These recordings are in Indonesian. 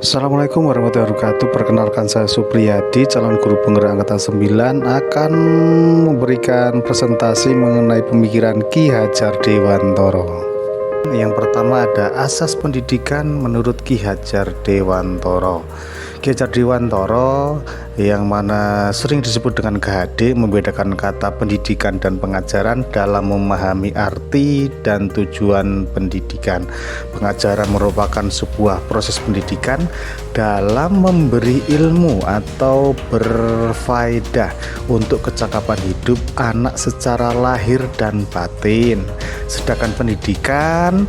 Assalamualaikum warahmatullahi wabarakatuh. Perkenalkan, saya Supriyadi, calon guru penggerak angkatan 9, akan memberikan presentasi mengenai pemikiran Ki Hajar Dewantara. Yang pertama ada asas pendidikan menurut Ki Hajar Dewantara. Ki Hajar Dewantara yang mana sering disebut dengan KHD membedakan kata pendidikan dan pengajaran dalam memahami arti dan tujuan pendidikan. Pengajaran merupakan sebuah proses pendidikan dalam memberi ilmu atau berfaedah untuk kecakapan hidup anak secara lahir dan batin. Sedangkan pendidikan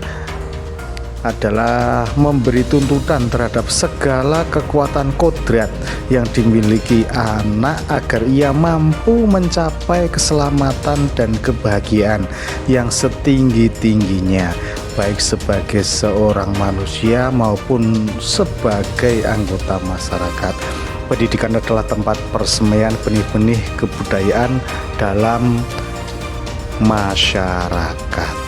adalah memberi tuntutan terhadap segala kekuatan kodrat yang dimiliki anak agar ia mampu mencapai keselamatan dan kebahagiaan yang setinggi-tingginya, baik sebagai seorang manusia maupun sebagai anggota masyarakat. Pendidikan adalah tempat persemaian benih-benih kebudayaan dalam masyarakat.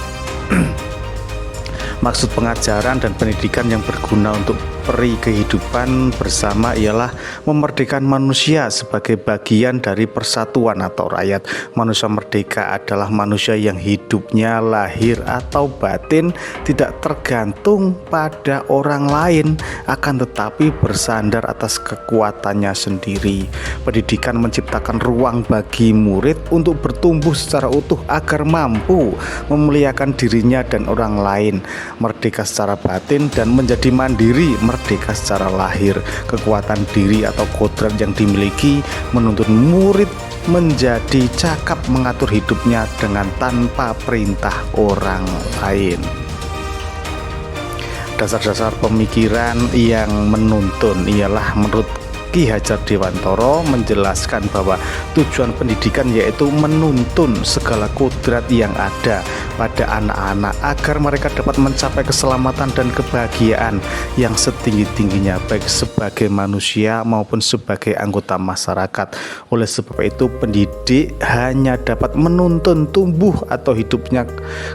Maksud pengajaran dan pendidikan yang berguna untuk peri kehidupan bersama ialah memerdekakan manusia sebagai bagian dari persatuan atau rakyat. Manusia merdeka adalah manusia yang hidupnya lahir atau batin tidak tergantung pada orang lain, akan tetapi bersandar atas kekuatannya sendiri. Pendidikan menciptakan ruang bagi murid untuk bertumbuh secara utuh agar mampu memuliakan dirinya dan orang lain, merdeka secara batin dan menjadi mandiri, merdeka secara lahir. Kekuatan diri atau kodrat yang dimiliki menuntun murid menjadi cakap mengatur hidupnya dengan tanpa perintah orang lain. Dasar-dasar pemikiran yang menuntun ialah menurut Ki Hajar Dewantara menjelaskan bahwa tujuan pendidikan yaitu menuntun segala kodrat yang ada pada anak-anak agar mereka dapat mencapai keselamatan dan kebahagiaan yang setinggi-tingginya, baik sebagai manusia maupun sebagai anggota masyarakat. Oleh sebab itu, pendidik hanya dapat menuntun tumbuh atau hidupnya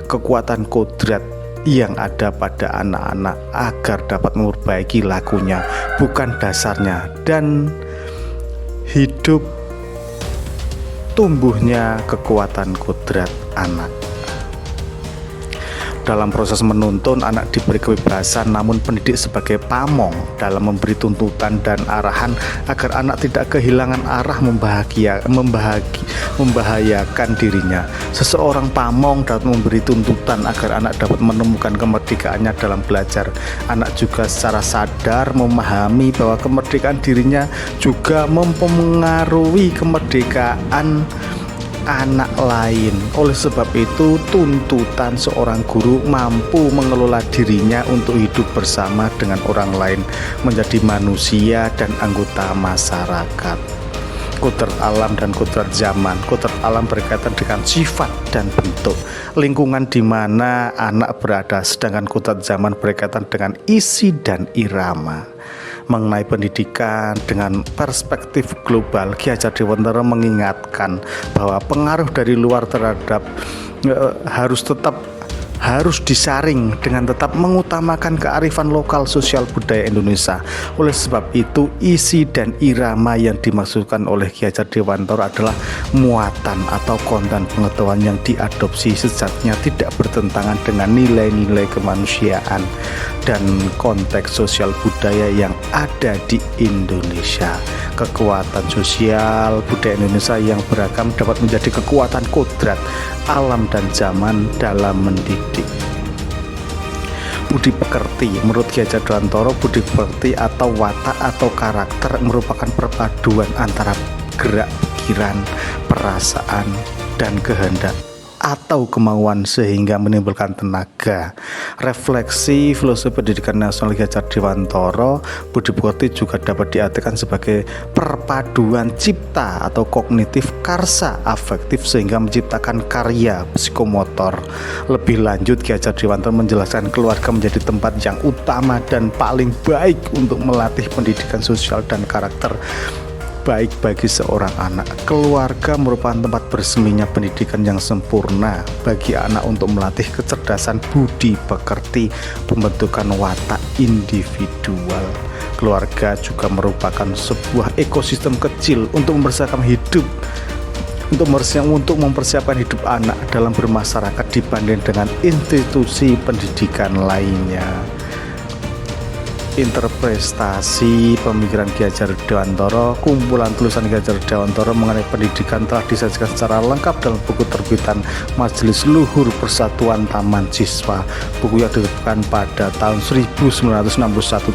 kekuatan kodrat yang ada pada anak-anak agar dapat memperbaiki lakunya, bukan dasarnya, dan hidup tumbuhnya kekuatan kodrat anak. Dalam proses menuntun, anak diberi kebebasan, namun pendidik sebagai pamong dalam memberi tuntutan dan arahan agar anak tidak kehilangan arah membahayakan dirinya. Seseorang pamong dapat memberi tuntutan agar anak dapat menemukan kemerdekaannya dalam belajar. Anak juga secara sadar memahami bahwa kemerdekaan dirinya juga mempengaruhi kemerdekaan anak lain. Oleh sebab itu, tuntutan seorang guru mampu mengelola dirinya untuk hidup bersama dengan orang lain, menjadi manusia dan anggota masyarakat. Kodrat alam dan kodrat zaman. Kodrat alam berkaitan dengan sifat dan bentuk lingkungan di mana anak berada, sedangkan kodrat zaman berkaitan dengan isi dan irama. Mengenai pendidikan dengan perspektif global, Ki Hajar Dewantara mengingatkan bahwa pengaruh dari luar terhadap harus disaring dengan tetap mengutamakan kearifan lokal sosial budaya Indonesia. Oleh sebab itu, isi dan irama yang dimaksudkan oleh Ki Hajar Dewantara adalah muatan atau konten pengetahuan yang diadopsi sejatinya tidak bertentangan dengan nilai-nilai kemanusiaan dan konteks sosial budaya yang ada di Indonesia. Kekuatan sosial budaya Indonesia yang beragam dapat menjadi kekuatan kodrat alam dan zaman dalam mendidik. Budi pekerti. Menurut Ki Hajar Dewantara, budi pekerti atau watak atau karakter merupakan perpaduan antara gerak pikiran, perasaan, dan kehendak atau kemauan sehingga menimbulkan tenaga. Refleksi filosofi pendidikan nasional Ki Hajar Dewantara, budi pekerti juga dapat diartikan sebagai perpaduan cipta atau kognitif karsa afektif sehingga menciptakan karya psikomotor. Lebih lanjut, Ki Hajar Dewantara menjelaskan keluarga menjadi tempat yang utama dan paling baik untuk melatih pendidikan sosial dan karakter baik bagi seorang anak. Keluarga merupakan tempat berseminya pendidikan yang sempurna bagi anak untuk melatih kecerdasan budi pekerti, pembentukan watak individual. keluarga juga merupakan sebuah ekosistem kecil untuk mempersiapkan hidup anak dalam bermasyarakat dibanding dengan institusi pendidikan lainnya. Interpretasi pemikiran Ki Hajar Dewantara, kumpulan tulisan Ki Hajar Dewantara mengenai pendidikan telah disajikan secara lengkap dalam buku terbitan Majelis Luhur Persatuan Taman Siswa. Buku yang diterbitkan pada tahun 1961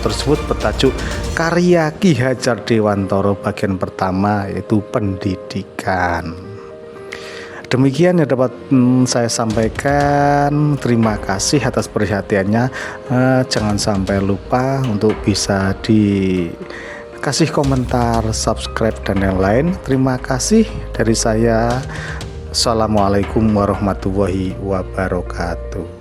tersebut bertajuk Karya Ki Hajar Dewantara bagian pertama, yaitu pendidikan. Demikian yang dapat saya sampaikan. Terima kasih atas perhatiannya. Jangan sampai lupa untuk bisa dikasih komentar, subscribe, dan yang lain. Terima kasih dari saya. Assalamualaikum warahmatullahi wabarakatuh.